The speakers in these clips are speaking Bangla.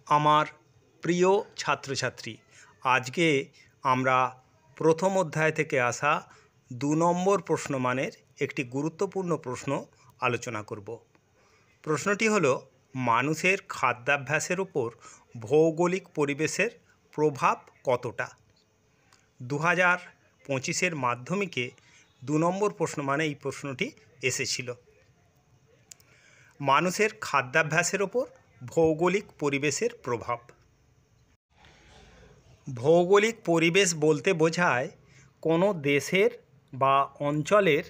আমার প্রিয় ছাত্রছাত্রী, আজকে আমরা প্রথম অধ্যায় থেকে আসা ২ নম্বর প্রশ্নমানের একটি গুরুত্বপূর্ণ প্রশ্ন আলোচনা করব। প্রশ্নটি হলো, মানুষের খাদ্যাভ্যাসের উপর ভৌগোলিক পরিবেশের প্রভাব কতটা? 2025-এর মাধ্যমিকে ২ নম্বর প্রশ্নমানে এই প্রশ্নটি এসেছিল। মানুষের খাদ্যাভ্যাসের ওপর ভৌগোলিক পরিবেশের প্রভাব। ভৌগোলিক পরিবেশ বলতে বোঝায় কোনো দেশের বা অঞ্চলের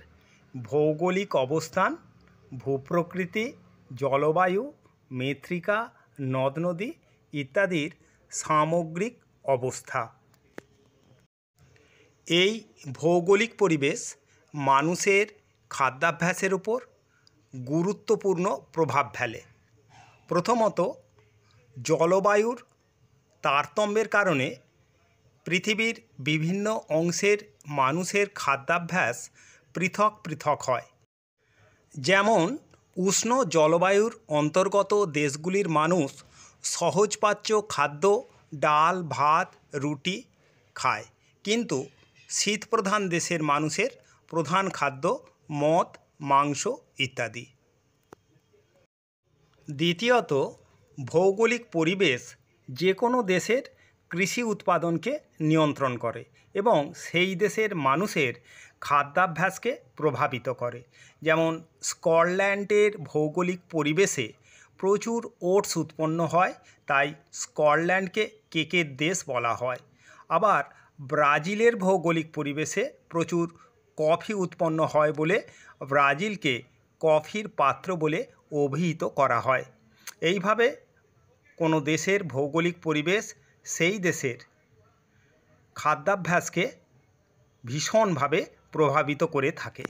ভৌগোলিক অবস্থান, ভূপ্রকৃতি, জলবায়ু, মৃত্তিকা, নদ নদী ইত্যাদির সামগ্রিক অবস্থা। এই ভৌগোলিক পরিবেশ মানুষের খাদ্যাভ্যাসের উপর গুরুত্বপূর্ণ প্রভাব ফেলে। প্রথমত, জলবায়ুর তারতম্যের কারণে পৃথিবীর বিভিন্ন অংশের মানুষের খাদ্যাভ্যাস পৃথক পৃথক হয়। যেমন উষ্ণ জলবায়ুর অন্তর্গত দেশগুলির মানুষ সহজপাচ্য খাদ্য ডাল, ভাত, রুটি খায়, কিন্তু শীতপ্রধান দেশের মানুষের প্রধান খাদ্য মদ, মাংস ইত্যাদি। দ্বিতীয়ত, ভৌগোলিক পরিবেশ যে কোনো দেশের কৃষি উৎপাদনকে নিয়ন্ত্রণ করে এবং সেই দেশের মানুষের খাদ্যাভ্যাসকে প্রভাবিত করে। যেমন স্কটল্যান্ডের ভৌগোলিক পরিবেশে প্রচুর ওটস উৎপন্ন হয়, তাই স্কটল্যান্ডকে কেকের দেশ বলা হয়। আবার ব্রাজিলের ভৌগোলিক পরিবেশে প্রচুর কফি উৎপন্ন হয় বলে ব্রাজিলকে কফির পাত্র বলে অভিহিত করা হয়। এইভাবে কোনো দেশের ভৌগোলিক পরিবেশ সেই দেশের খাদ্যাভ্যাসকে ভীষণভাবে প্রভাবিত করে থাকে।